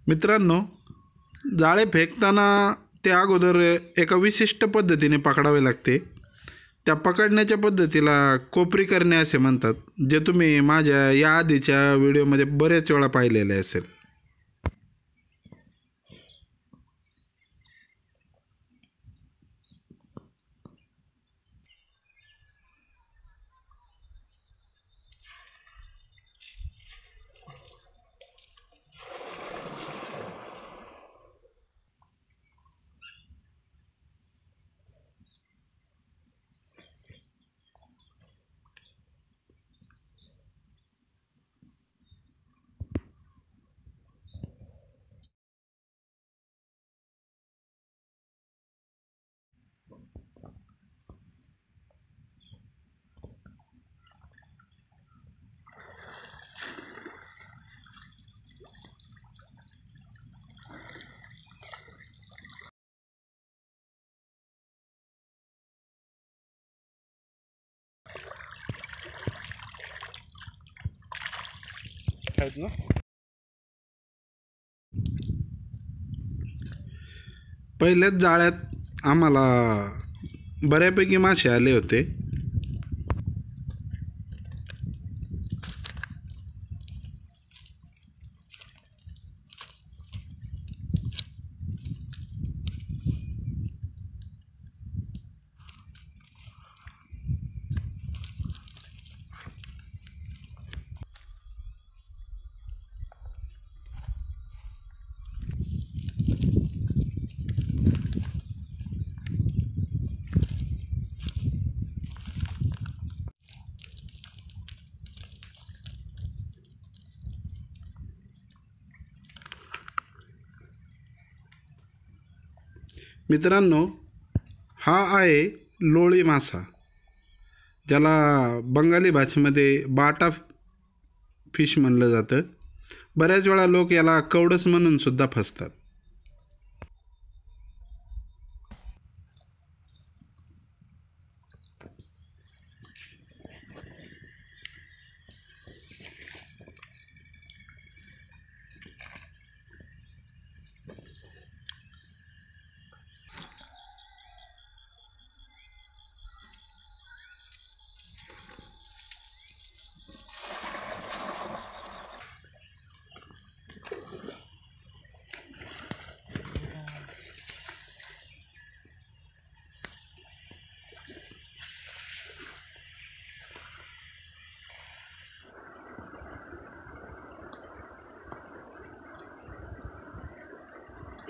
मित्रांनो, जाळे फेकताना ते अगोदर एका विशिष्ट पद्धतीने पकडावे लागते। त्या पकडण्याच्या पद्धतीला कोपरी करणे असे म्हणतात, जे तुम्ही माझ्या या आधीच्या व्हिडिओमध्ये बरेच वेळा पाहिलेले असेल। पहिल्याच जाळ्यात आम्हाला बऱ्यापैकी मासे आले होते। मित्रांनो, हा आहे लोळी मासा, ज्याला बंगाली भाषेमध्ये बाटा फिश म्हणलं जातं। बऱ्याच वेळा लोक याला कवडस म्हणून सुद्धा फसतात।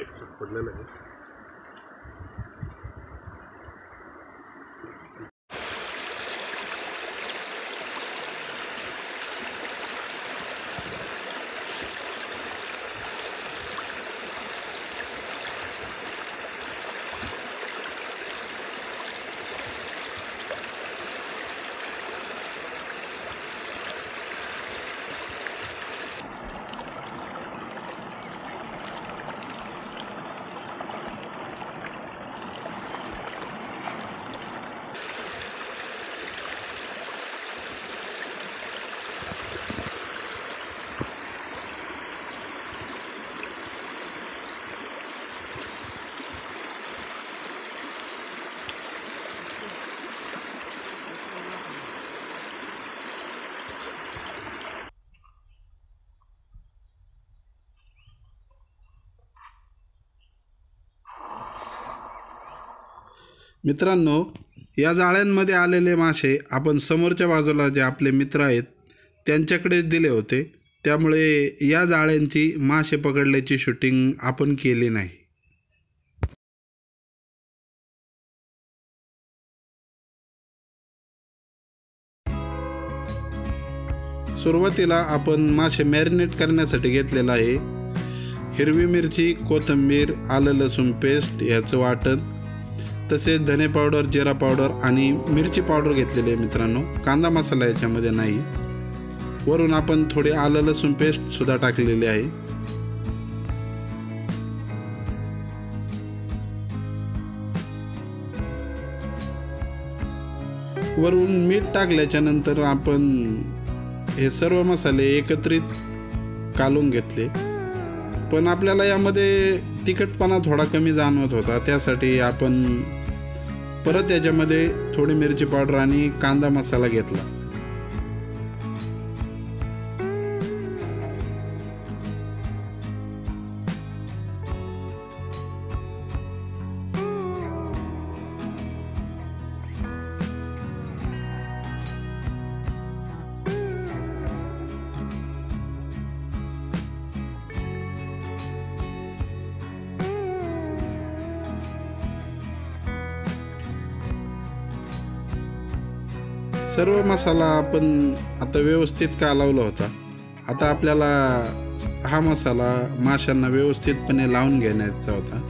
एक सेट पडलेलं आहे। मित्रांनो, या जाळ्यांमध्ये आलेले मासे आपण समोरच्या बाजूला जे आपले मित्र आहेत त्यांच्याकडेच दिले होते, त्यामुळे या जाळ्यांची मासे पकडल्याची शूटिंग आपण केली नाही। सुरुवातीला आपण मासे मॅरिनेट करण्यासाठी घेतलेला आहे। हिरवी मिरची, कोथिंबीर, आलं लसूण पेस्ट याचं वाटण, तसेच धने पावडर, जिरा पावडर आणि मिरची पावडर घेतलेली आहे। मित्रांनो, कांदा मसाला याच्यामध्ये नाही। वरून आपण थोडे आलं लसूण पेस्ट सुद्धा टाकलेली आहे। वरून मीठ टाकल्याच्या नंतर आपण हे सर्व मसाले एकत्रित कालून घेतले। पण आपल्याला यामध्ये तिखटपणा थोडा कमी जाणवत होता, त्यासाठी आपण परत याच्यामध्ये थोडी मिरची पावडर आणि कांदा मसाला घेतला. सर्व मसाला आपण आता व्यवस्थित कालवला होता. आता आपल्याला हा मसाला माशांना व्यवस्थितपणे लावून घेण्याचा होता.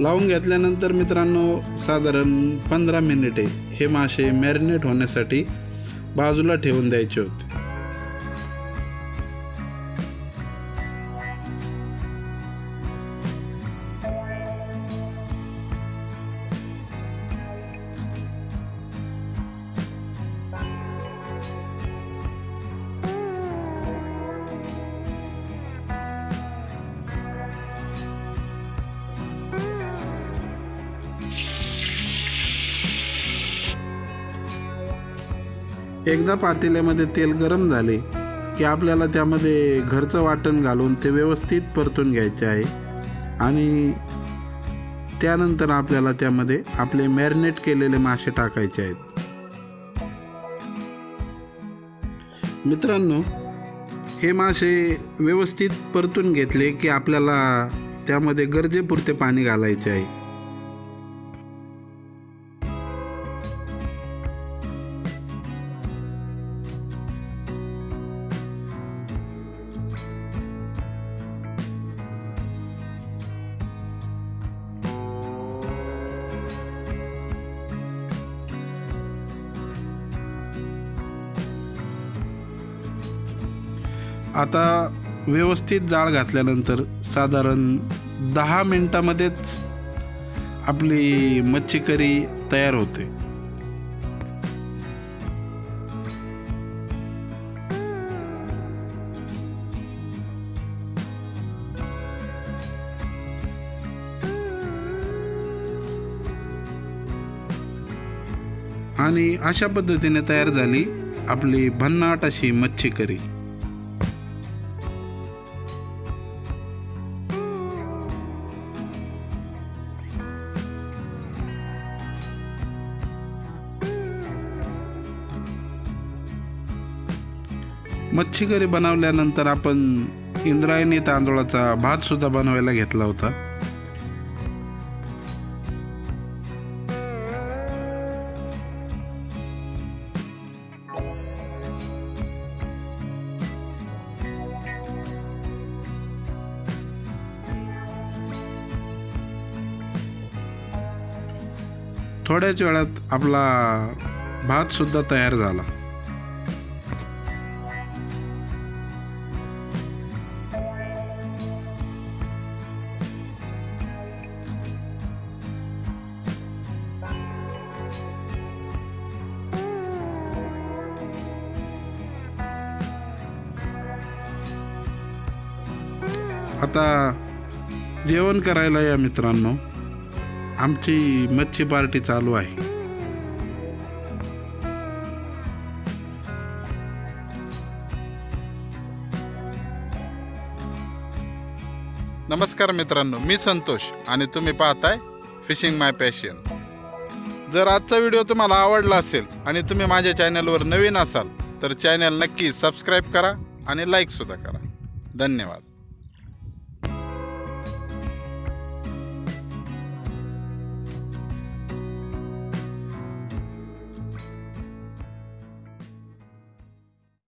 लावून घेतल्यानंतर मित्रांनो साधारण 15 मिनिटे हे मासे मॅरिनेट होण्यासाठी बाजूला ठेवून द्यायचे होते. एकदा पातेल्यामध्ये तेल गरम झाले की आपल्याला त्यामध्ये घरचं वाटण घालून ते व्यवस्थित परतून घ्यायचे आहे आणि त्यानंतर आपल्याला त्यामध्ये आपले मॅरिनेट केलेले मासे टाकायचे आहेत. मित्रांनो, हे मासे व्यवस्थित परतून घेतले की आपल्याला त्यामध्ये गरजेपुरते पाणी घालायचे आहे. आता व्यवस्थित जाळ घातल्यानंतर साधारण 10 मिनिटांमध्येच आपली मच्छी करी तयार होते. आणि अशा पद्धतीने तयार झाली आपली भन्नाट अशी मच्छी करी. मच्छी करी बनवल्यानंतर आपण इंद्रायणी तांदूळाचा भात सुद्धा बनवायला घेतला होता. थोड्याच वेळात आपला भात सुद्धा तयार झाला. आता जेवण करायला या मित्रांनो, आमची मच्छी पार्टी चालू आहे. नमस्कार मित्रांनो, मी संतोष आणि तुम्ही पाहताय फिशिंग माय पॅशन. जर आजचा व्हिडिओ तुम्हाला आवडला असेल आणि तुम्ही माझ्या चॅनलवर नवीन असाल तर चॅनल नक्की सबस्क्राईब करा आणि लाईक सुद्धा करा. धन्यवाद.